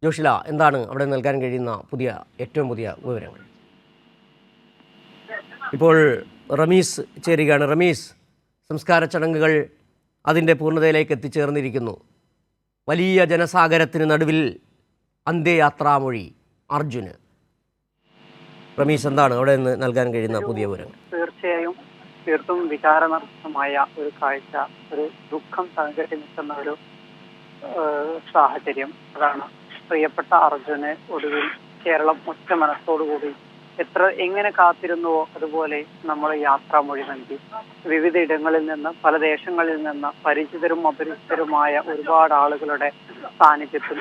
ജോഷില, എന്താണ് അവിടെ നൽകാൻ കഴിയുന്ന ഏറ്റവും പുതിയ വിവരങ്ങൾ? ഇപ്പോൾ റമീസ് ചേരുകയാണ്. റമീസ്, സംസ്കാര ചടങ്ങുകൾ അതിൻ്റെ പൂർണ്ണതയിലേക്ക് എത്തിച്ചേർന്നിരിക്കുന്നു. വലിയ ജനസാഗരത്തിന് നടുവിൽ അന്ത്യയാത്രാമൊഴി അർജുന്. റമീസ്, എന്താണ് അവിടെ നിന്ന് നൽകാൻ കഴിയുന്ന പുതിയ വിവരങ്ങൾ? തീർച്ചയായും തീർത്തും വികാരനിർഭരമായ ഒരു കാഴ്ച, ഒരു ദുഃഖം സാഹചര്യം നിൽക്കുന്ന ഒരു സാഹചര്യം. അതാണ് പ്രിയപ്പെട്ട അർജുന് ഒടുവിൽ കേരളം ഒറ്റ മനസ്സോടുകൂടി എങ്ങനെ കാത്തിരുന്നുവോ അതുപോലെ നമ്മൾ യാത്രാമൊഴി നൽകി. വിവിധ ഇടങ്ങളിൽ നിന്ന്, പല ദേശങ്ങളിൽ നിന്ന് പരിചിതരും അപരിചിതരുമായ ഒരുപാട് ആളുകളുടെ സാന്നിധ്യത്തിൽ,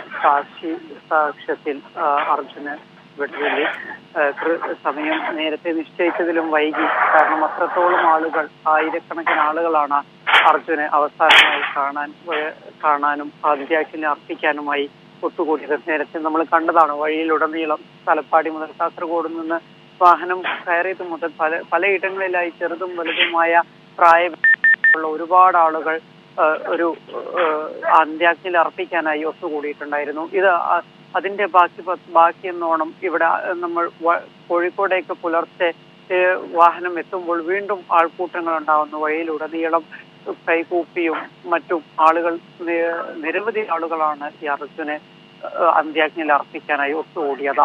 സാക്ഷ്യത്തിൽ അർജുന് വിടുതലി. സമയം നേരത്തെ നിശ്ചയിച്ചതിലും വൈകി. കാരണം അത്രത്തോളം ആളുകൾ, ആയിരക്കണക്കിന് ആളുകളാണ് അർജുനെ അവസാനമായി കാണാനും അന്ത്യാഞ്ജലി അർപ്പിക്കാനുമായി ഒത്തുകൂടിയത്. നേരത്തെ നമ്മൾ കണ്ടതാണ്. വഴിയിലുടനീളം തലപ്പാടി മുതൽ കാസർഗോഡ് നിന്ന് വാഹനം കയറിയത് മുതൽ പലയിടങ്ങളിലായി ചെറുതും വലുതുമായ പ്രായമുള്ള ഒരുപാട് ആളുകൾ ഒരു അന്ത്യാഞ്ജലി അർപ്പിക്കാനായി ഒത്തുകൂടിയിട്ടുണ്ടായിരുന്നു. ഇത് അതിന്റെ ബാക്കി എന്നോണം ഇവിടെ നമ്മൾ കോഴിക്കോടേക്ക് പുലർച്ചെ വാഹനം എത്തുമ്പോൾ വീണ്ടും ആൾക്കൂട്ടങ്ങൾ ഉണ്ടാവുന്നു. വഴിയിലുടനീളം കൈകൂപ്പിയും മറ്റും ആളുകൾ, നിരവധി ആളുകളാണ് ഈ അർജുനെ അന്ത്യാഞ്ജലി അർപ്പിക്കാനായി ഒത്തുകൂടിയത്.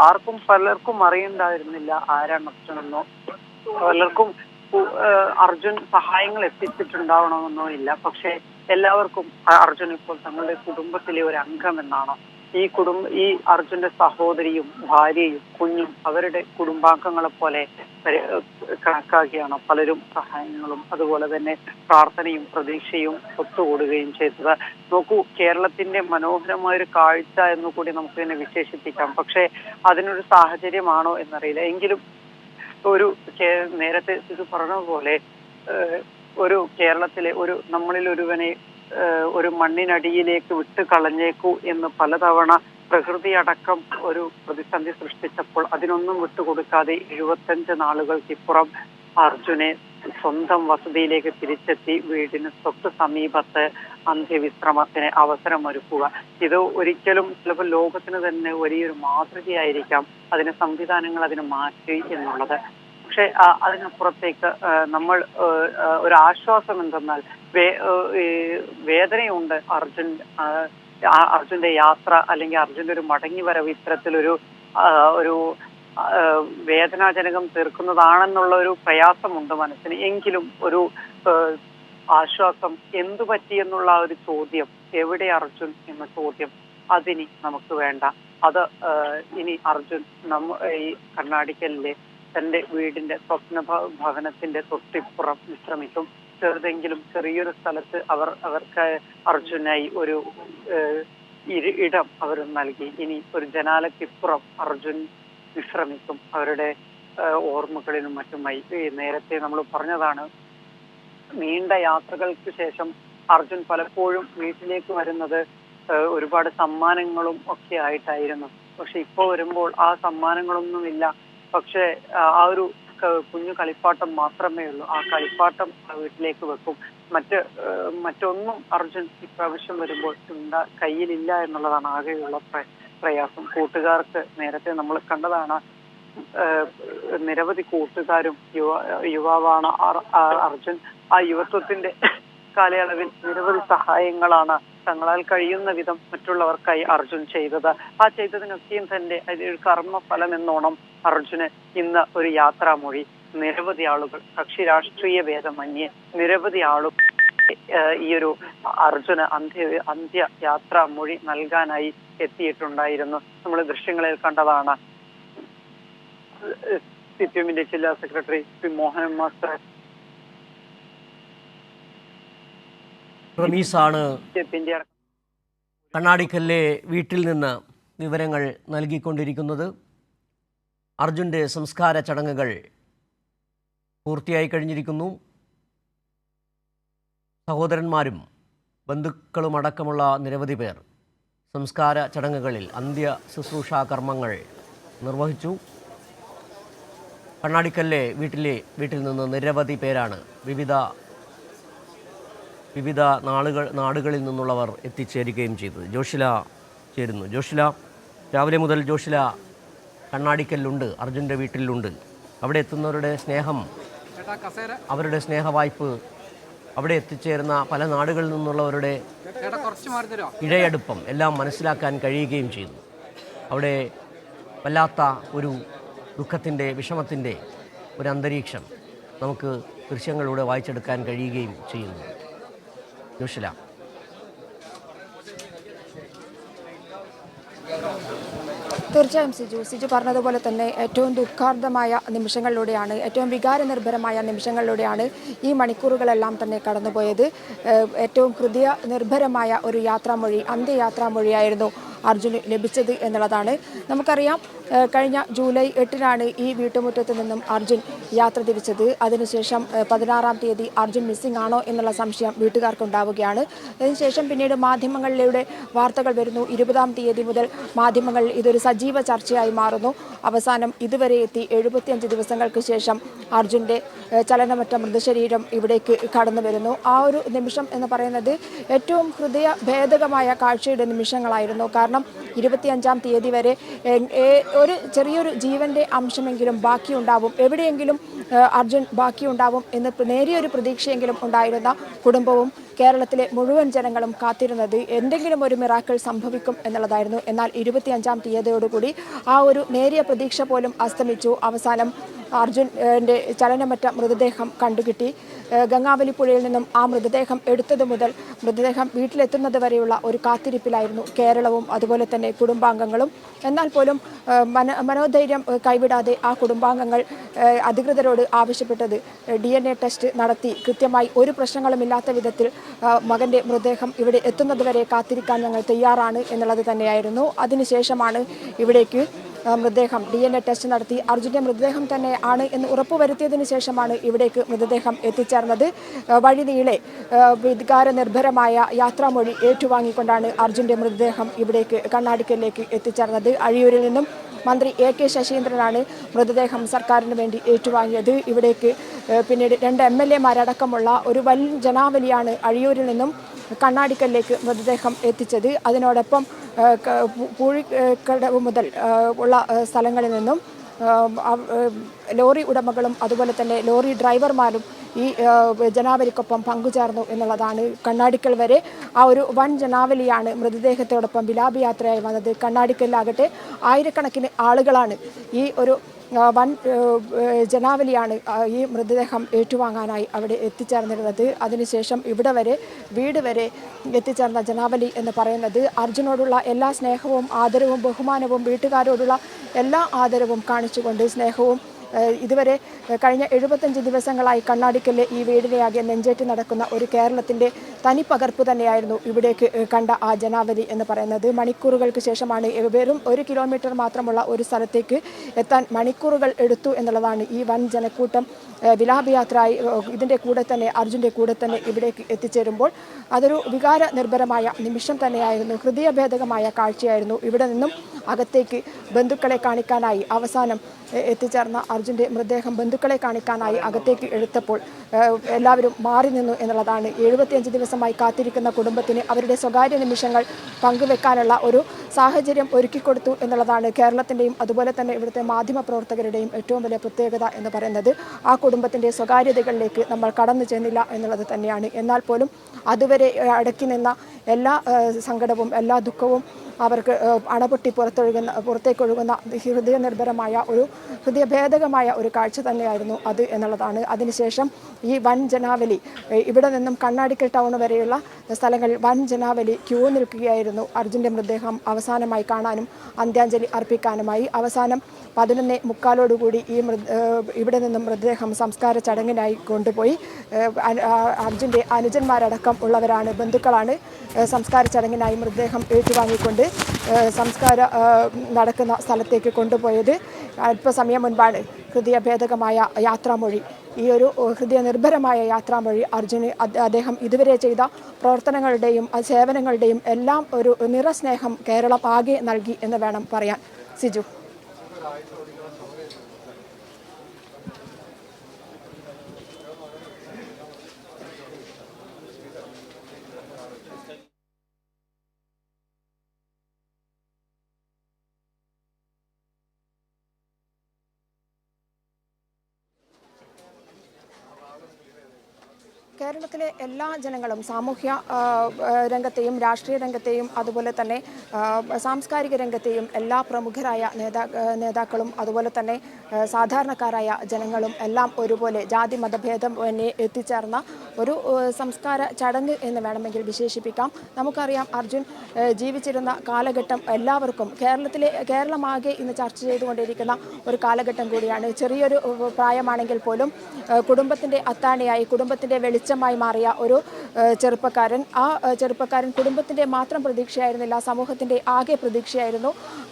പലർക്കും അറിയണ്ടായിരുന്നില്ല ആരാണ് അർജുനെന്നോ, പലർക്കും അർജുൻ സഹായങ്ങൾ എത്തിച്ചിട്ടുണ്ടാവണമെന്നോ ഇല്ല. പക്ഷെ എല്ലാവർക്കും അർജുൻ ഇപ്പോൾ തങ്ങളുടെ കുടുംബത്തിലെ ഒരു അംഗം എന്നാണ്. ഈ അർജുന്റെ സഹോദരിയും ഭാര്യയും കുഞ്ഞും അവരുടെ കുടുംബാംഗങ്ങളെ പോലെ കണക്കാക്കിയാണ് പലരും സഹായങ്ങളും അതുപോലെ തന്നെ പ്രാർത്ഥനയും പ്രതീക്ഷയും ഒത്തുകൂടുകയും ചെയ്തത്. നോക്കൂ, കേരളത്തിന്റെ മനോഹരമായൊരു കാഴ്ച എന്നുകൂടി നമുക്ക് തന്നെ വിശേഷിപ്പിക്കാം. പക്ഷെ അതിനൊരു സാഹചര്യമാണോ എന്നറിയില്ല. എങ്കിലും നേരത്തെ ഇത് പറഞ്ഞതുപോലെ ഒരു കേരളത്തിലെ നമ്മളിൽ ഒരുവനെ ഒരു മണ്ണിനടിയിലേക്ക് വിട്ട് കളഞ്ഞേക്കൂ എന്ന് പലതവണ പ്രകൃതി അടക്കം ഒരു പ്രതിസന്ധി സൃഷ്ടിച്ചപ്പോൾ അതിനൊന്നും വിട്ടുകൊടുക്കാതെ 75 നാളുകൾക്കിപ്പുറം അർജുനെ സ്വന്തം വസതിയിലേക്ക് തിരിച്ചെത്തി വീടിന് തൊട്ട് സമീപത്ത് അന്ത്യവിശ്രമത്തിന് അവസരമൊരുക്കുക. ഇത് ഒരിക്കലും ചിലപ്പോൾ ലോകത്തിന് തന്നെ വലിയൊരു മാതൃകയായിരിക്കാം. സംവിധാനങ്ങൾ അതിന് മാറ്റി എന്നുള്ളത്. പക്ഷെ അതിനപ്പുറത്തേക്ക് നമ്മൾ ഒരു ആശ്വാസം എന്തെന്നാൽ വേദനയുണ്ട്. അർജുന്റെ യാത്ര അല്ലെങ്കിൽ അർജുന്റെ ഒരു മടങ്ങി വരവ് ഇത്തരത്തിലൊരു വേദനാജനകം തീർക്കുന്നതാണെന്നുള്ള ഒരു പ്രയാസമുണ്ട് മനസ്സിന്. എങ്കിലും ഒരു ആശ്വാസം, എന്തു പറ്റിയെന്നുള്ള ഒരു ചോദ്യം, എവിടെ അർജുൻ എന്ന ചോദ്യം, അതിനി നമുക്ക് വേണ്ട. അത് ഇനി അർജുൻ ഈ കണ്ണാടിക്കലിലെ തന്റെ വീടിന്റെ സ്വപ്ന ഭവനത്തിന്റെ തൊട്ടിപ്പുറം വിശ്രമിക്കും. ചെറിയൊരു സ്ഥലത്ത് അവർക്ക് അർജുനായി ഒരു ഇടം അവർ നൽകി. ഇനി ഒരു ജനാലയ്ക്കിപ്പുറം അർജുൻ വിശ്രമിക്കും അവരുടെ ഓർമ്മകളിലും മറ്റുമായി. നേരത്തെ നമ്മൾ പറഞ്ഞതാണ്, നീണ്ട യാത്രകൾക്ക് ശേഷം അർജുൻ പലപ്പോഴും വീട്ടിലേക്ക് വരുന്നത് ഒരുപാട് സമ്മാനങ്ങളും ഒക്കെ ആയിട്ടായിരുന്നു. പക്ഷെ ഇപ്പോ വരുമ്പോൾ ആ സമ്മാനങ്ങളൊന്നുമില്ല. പക്ഷെ ആ ഒരു കുഞ്ഞു കളിപ്പാട്ടം മാത്രമേ ഉള്ളൂ. ആ കളിപ്പാട്ടം വീട്ടിലേക്ക് വെക്കും. മറ്റൊന്നും അർജുൻ ഇപ്രാവശ്യം വരുമ്പോൾ കയ്യിലില്ല എന്നുള്ളതാണ് ആകെയുള്ള പ്രയാസം. കൂട്ടുകാർക്ക് നേരത്തെ നമ്മൾ കണ്ടതാണ്, നിരവധി കൂട്ടുകാരും യുവാവാണ് അർജുൻ. ആ യുവത്വത്തിന്റെ കാലയളവിൽ നിരവധി സഹായങ്ങളാണ് തങ്ങളാൽ കഴിയുന്ന വിധം മറ്റുള്ളവർക്കായി അർജുൻ ചെയ്തത്. ആ ചെയ്തതിനൊക്കെയും തന്നെ ഒരു കർമ്മഫലം എന്നോണം അർജുന് ഇന്ന് ഒരു യാത്രാമൊഴി. നിരവധി ആളുകൾ, കക്ഷി രാഷ്ട്രീയ ഭേദമന്യേ നിരവധി ആളുകൾ ഈ ഒരു അർജുന അന്ത്യ യാത്രാമൊഴി നൽകാനായി എത്തിയിട്ടുണ്ടായിരുന്നു. നമ്മൾ ദൃശ്യങ്ങളിൽ കണ്ടതാണ്. സിപിഎമ്മിന്റെ ജില്ലാ സെക്രട്ടറി പി മോഹനൻ മാസ്റ്റർ റമീസാണ് കണ്ണാടിക്കലിലെ വീട്ടിൽ നിന്ന് വിവരങ്ങൾ നൽകിക്കൊണ്ടിരിക്കുന്നത്. അർജുൻ്റെ സംസ്കാര ചടങ്ങുകൾ പൂർത്തിയായി കഴിഞ്ഞിരിക്കുന്നു. സഹോദരന്മാരും ബന്ധുക്കളുമടക്കമുള്ള നിരവധി പേർ സംസ്കാര ചടങ്ങുകളിൽ അന്ത്യ ശുശ്രൂഷാ കർമ്മങ്ങൾ നിർവഹിച്ചു. കണ്ണാടിക്കലിലെ വീട്ടിൽ നിന്ന് നിരവധി പേരാണ് വിവിധ നാടുകളിൽ നിന്നുള്ളവർ എത്തിച്ചേരുകയും ചെയ്തത്. ജോഷില ചേരുന്നു. ജോഷില, രാവിലെ മുതൽ ജോഷില കണ്ണാടിക്കല്ലുണ്ട്, അർജുൻ്റെ വീട്ടിലുണ്ട്. അവിടെ എത്തുന്നവരുടെ സ്നേഹം, അവരുടെ സ്നേഹവായ്പ്, അവിടെ എത്തിച്ചേരുന്ന പല നാടുകളിൽ നിന്നുള്ളവരുടെ ഇഴയടുപ്പം എല്ലാം മനസ്സിലാക്കാൻ കഴിയുകയും ചെയ്തു. അവിടെ വല്ലാത്ത ഒരു ദുഃഖത്തിൻ്റെ, വിഷമത്തിൻ്റെ ഒരു അന്തരീക്ഷം നമുക്ക് ദൃശ്യങ്ങളിലൂടെ വായിച്ചെടുക്കാൻ കഴിയുകയും ചെയ്യുന്നു. ജോഷില. തീർച്ചയായും സിജു പറഞ്ഞതുപോലെ തന്നെ ഏറ്റവും ദുഃഖാർദ്ധമായ നിമിഷങ്ങളിലൂടെയാണ്, ഏറ്റവും വികാരനിർഭരമായ നിമിഷങ്ങളിലൂടെയാണ് ഈ മണിക്കൂറുകളെല്ലാം തന്നെ കടന്നുപോയത്. ഏറ്റവും ഹൃദയ നിർഭരമായ ഒരു യാത്രാമൊഴി, അന്ത്യയാത്രാമൊഴിയായിരുന്നു അർജുന് ലഭിച്ചത് എന്നുള്ളതാണ്. നമുക്കറിയാം, കഴിഞ്ഞ ജൂലൈ 8-നാണ് ഈ വീട്ടുമുറ്റത്ത് നിന്നും അർജുൻ യാത്ര തിരിച്ചത്. അതിനുശേഷം 16-ാം തീയതി അർജുൻ മിസ്സിംഗ് ആണോ എന്നുള്ള സംശയം വീട്ടുകാർക്കുണ്ടാവുകയാണ്. അതിനുശേഷം പിന്നീട് മാധ്യമങ്ങളിലൂടെ വാർത്തകൾ വരുന്നു. 20-ാം തീയതി മുതൽ മാധ്യമങ്ങളിൽ ഇതൊരു സജീവ ചർച്ചയായി മാറുന്നു. അവസാനം ഇതുവരെ എത്തി 75 ദിവസങ്ങൾക്ക് ശേഷം അർജുൻ്റെ ചലനമറ്റ മൃതശരീരം ഇവിടേക്ക് കടന്നു വരുന്നു. ആ ഒരു നിമിഷം എന്ന് പറയുന്നത് ഏറ്റവും ഹൃദയഭേദകമായ കാഴ്ചയുടെ നിമിഷങ്ങളായിരുന്നു. കാരണം 25-ാം തീയതി വരെ ഒരു ചെറിയൊരു ജീവൻ്റെ അംശമെങ്കിലും ബാക്കിയുണ്ടാവും, എവിടെയെങ്കിലും അർജുൻ ബാക്കിയുണ്ടാവും എന്ന് നേരിയൊരു പ്രതീക്ഷയെങ്കിലും ഉണ്ടായിരുന്ന കുടുംബവും കേരളത്തിലെ മുഴുവൻ ജനങ്ങളും കാത്തിരുന്നത് എന്തെങ്കിലും ഒരു മിറാക്കിൾ സംഭവിക്കും എന്നുള്ളതായിരുന്നു. എന്നാൽ 25-ാം തീയതിയോടുകൂടി ആ ഒരു നേരിയ പ്രതീക്ഷ പോലും അസ്തമിച്ചു. അവസാനം അർജുൻ്റെ ചലനമറ്റ മൃതദേഹം കണ്ടുകിട്ടി. ഗംഗാവലി പുഴയിൽ നിന്നും ആ മൃതദേഹം എടുത്തത് മുതൽ മൃതദേഹം വീട്ടിലെത്തുന്നത് വരെയുള്ള ഒരു കാത്തിരിപ്പിലായിരുന്നു കേരളവും അതുപോലെ തന്നെ കുടുംബാംഗങ്ങളും. എന്നാൽ പോലും മനോധൈര്യം കൈവിടാതെ ആ കുടുംബാംഗങ്ങൾ അധികൃതരോട് ആവശ്യപ്പെട്ടത് DNA ടെസ്റ്റ് നടത്തി കൃത്യമായി ഒരു പ്രശ്നങ്ങളുമില്ലാത്ത വിധത്തിൽ മകൻ്റെ മൃതദേഹം ഇവിടെ എത്തുന്നത് വരെ കാത്തിരിക്കാൻ ഞങ്ങൾ തയ്യാറാണ് എന്നുള്ളത് തന്നെയായിരുന്നു. അതിനുശേഷമാണ് ഇവിടേക്ക് മൃതദേഹം DNA ടെസ്റ്റ് നടത്തി അർജുൻ്റെ മൃതദേഹം തന്നെ ആണ് എന്ന് ഉറപ്പുവരുത്തിയതിനു ശേഷമാണ് ഇവിടേക്ക് മൃതദേഹം എത്തിച്ചേർന്നത്. വഴിനീളെ വികാരനിർഭരമായ യാത്രാമൊഴി ഏറ്റുവാങ്ങിക്കൊണ്ടാണ് അർജുൻ്റെ മൃതദേഹം ഇവിടേക്ക് കണ്ണാടിക്കലിലേക്ക് എത്തിച്ചേർന്നത്. അഴിയൂരിൽ നിന്നും മന്ത്രി AK ശശീന്ദ്രനാണ് മൃതദേഹം സർക്കാരിന് വേണ്ടി ഏറ്റുവാങ്ങിയത്. ഇവിടേക്ക് പിന്നീട് 2 MLA-മാരടക്കമുള്ള ഒരു വൻ ജനാവലിയാണ് അഴിയൂരിൽ നിന്നും കണ്ണാടിക്കലിലേക്ക് മൃതദേഹം എത്തിച്ചത്. അതിനോടൊപ്പം പൂഴിക്കടവ് മുതൽ ഉള്ള സ്ഥലങ്ങളിൽ നിന്നും ലോറി ഉടമകളും അതുപോലെ തന്നെ ലോറി ഡ്രൈവർമാരും ഈ ജനാവലിക്കൊപ്പം പങ്കുചേർന്നു എന്നുള്ളതാണ്. കണ്ണാടിക്കൽ വരെ ആ ഒരു വൻ ജനാവലിയാണ് മൃതദേഹത്തോടൊപ്പം വിലാപയാത്രയായി വന്നത്. കണ്ണാടിക്കലിലാകട്ടെ ആയിരക്കണക്കിന് ആളുകളാണ്, ഈ ഒരു വൻ ജനാവലിയാണ് ഈ മൃതദേഹം ഏറ്റുവാങ്ങാനായി അവിടെ എത്തിച്ചേർന്നിരുന്നത്. അതിനുശേഷം വീട് വരെ എത്തിച്ചേർന്ന ജനാവലി എന്ന് പറയുന്നത് അർജുനോടുള്ള എല്ലാ സ്നേഹവും ആദരവും ബഹുമാനവും വീട്ടുകാരോടുള്ള എല്ലാ ആദരവും കാണിച്ചുകൊണ്ട് സ്നേഹവും ഇതുവരെ കഴിഞ്ഞ 75 ദിവസങ്ങളായി കണ്ണാടിക്കലിലെ ഈ വീടിനെയാകെ നെഞ്ചേറ്റി നടക്കുന്ന ഒരു കേരളത്തിൻ്റെ തനിപ്പകർപ്പ് തന്നെയായിരുന്നു ഇവിടേക്ക് കണ്ട ആ ജനാവലി എന്ന് പറയുന്നത്. മണിക്കൂറുകൾക്ക് ശേഷമാണ് വെറും 1 കിലോമീറ്റർ മാത്രമുള്ള ഒരു സ്ഥലത്തേക്ക് എത്താൻ മണിക്കൂറുകൾ എടുത്തു എന്നുള്ളതാണ്. ഈ വൻ ജനക്കൂട്ടം വിലാപയാത്രയായി ഇതിൻ്റെ കൂടെ തന്നെ അർജുൻ്റെ കൂടെ തന്നെ ഇവിടേക്ക് എത്തിച്ചേരുമ്പോൾ അതൊരു വികാര നിർഭരമായ നിമിഷം തന്നെയായിരുന്നു. ഹൃദയഭേദകമായ കാഴ്ചയായിരുന്നു. ഇവിടെ നിന്നും അകത്തേക്ക് ബന്ധുക്കളെ കാണിക്കാനായി അവസാനം എത്തിച്ചേർന്ന അർജുൻ്റെ മൃതദേഹം ബന്ധുക്കളെ കാണിക്കാനായി അകത്തേക്ക് എടുത്തപ്പോൾ എല്ലാവരും മാറി നിന്നു എന്നുള്ളതാണ്. 75 ദിവസമായി കാത്തിരിക്കുന്ന കുടുംബത്തിന് അവരുടെ സ്വകാര്യ നിമിഷങ്ങൾ പങ്കുവെക്കാനുള്ള ഒരു സാഹചര്യം ഒരുക്കിക്കൊടുത്തു എന്നുള്ളതാണ് കേരളത്തിൻ്റെയും അതുപോലെ തന്നെ ഇവിടുത്തെ മാധ്യമപ്രവർത്തകരുടെയും ഏറ്റവും വലിയ പ്രത്യേകത എന്ന് പറയുന്നത്. ആ കുടുംബത്തിൻ്റെ സ്വകാര്യതകളിലേക്ക് നമ്മൾ കടന്നു ചെന്നില്ല എന്നുള്ളത് തന്നെയാണ്. എന്നാൽ പോലും അതുവരെ അടക്കി നിന്ന എല്ലാ സങ്കടവും എല്ലാ ദുഃഖവും അവർക്ക് അണപൊട്ടി പുറത്തേക്കൊഴുകുന്ന ഹൃദയനിർഭരമായ ഒരു ഹൃദയഭേദകമായ ഒരു കാഴ്ച തന്നെയായിരുന്നു അത് എന്നുള്ളതാണ്. അതിനുശേഷം ഈ വൻ ജനാവലി ഇവിടെ നിന്നും കണ്ണാടിക്കൽ ടൗൺ വരെയുള്ള സ്ഥലങ്ങളിൽ വൻ ജനാവലി ക്യൂ നിൽക്കുകയായിരുന്നു അർജുൻ്റെ മൃതദേഹം അവസാനമായി കാണാനും അന്ത്യാഞ്ജലി അർപ്പിക്കാനുമായി. അവസാനം 11:45 ഈ ഇവിടെ നിന്നും മൃതദേഹം സംസ്കാര ചടങ്ങിനായി കൊണ്ടുപോയി. അർജുൻ്റെ അനുജന്മാരടക്കം ഉള്ളവരാണ്, ബന്ധുക്കളാണ് സംസ്കാര ചടങ്ങിനായി മൃതദേഹം ഏറ്റുവാങ്ങിക്കൊണ്ട് സംസ്കാര നടക്കുന്ന സ്ഥലത്തേക്ക് കൊണ്ടുപോയത്. അല്പസമയം മുൻപാണ് ഹൃദയഭേദകമായ യാത്രാമൊഴി, ഈ ഒരു ഹൃദയനിർഭരമായ യാത്രാമൊഴി അർജുന് അദ്ദേഹം ഇതുവരെ ചെയ്ത പ്രവർത്തനങ്ങളുടെയും സേവനങ്ങളുടെയും എല്ലാം ഒരു നിറസ്നേഹം കേരളം ആകെ നൽകി എന്ന് വേണം പറയാൻ. സിജു. കേരളത്തിലെ എല്ലാ ജനങ്ങളും സാമൂഹ്യ രംഗത്തെയും രാഷ്ട്രീയ രംഗത്തെയും അതുപോലെ തന്നെ സാംസ്കാരിക രംഗത്തെയും എല്ലാ പ്രമുഖരായ നേതാക്കളും അതുപോലെ തന്നെ സാധാരണക്കാരായ ജനങ്ങളും എല്ലാം ഒരുപോലെ ജാതി മതഭേദം എത്തിച്ചേർന്ന ഒരു സംസ്കാര ചടങ്ങ് എന്ന് വേണമെങ്കിൽ വിശേഷിപ്പിക്കാം. നമുക്കറിയാം അർജുൻ ജീവിച്ചിരുന്ന കാലഘട്ടം എല്ലാവർക്കും കേരളമാകെ ഇന്ന് ചർച്ച ചെയ്തുകൊണ്ടിരിക്കുന്ന ഒരു കാലഘട്ടം കൂടിയാണ്. ചെറിയൊരു പ്രായമാണെങ്കിൽ പോലും കുടുംബത്തിൻ്റെ അത്താണിയായി കുടുംബത്തിൻ്റെ വെളിച്ചമായി മാറിയ ഒരു ചെറുപ്പക്കാരൻ. ആ ചെറുപ്പക്കാരൻ കുടുംബത്തിൻ്റെ മാത്രം പ്രതീക്ഷയായിരുന്നില്ല, സമൂഹത്തിൻ്റെ ആകെ പ്രതീക്ഷയായിരുന്നു.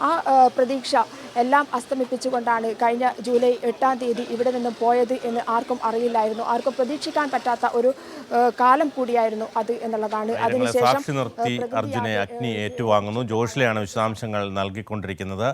ആ പ്രതീക്ഷ എല്ലാം അസ്തമിപ്പിച്ചുകൊണ്ടാണ് കഴിഞ്ഞ ജൂലൈ 8-ാം തീയതി ഇവിടെ നിന്നും പോയത് എന്ന് ആർക്കും അറിയില്ലായിരുന്നു. ആർക്കും പ്രതീക്ഷിക്കാൻ പറ്റാത്ത ഒരു കാലം കൂടിയായിരുന്നു അത് എന്നുള്ളതാണ്. അതിനുശേഷം സാക്ഷി നിർത്തി അർജുനെ അഗ്നി ഏറ്റുവാങ്ങുന്നു. ജോഷ്ലയാണ് വിശദാംശങ്ങൾ നൽകിക്കൊണ്ടിരിക്കുന്നത്.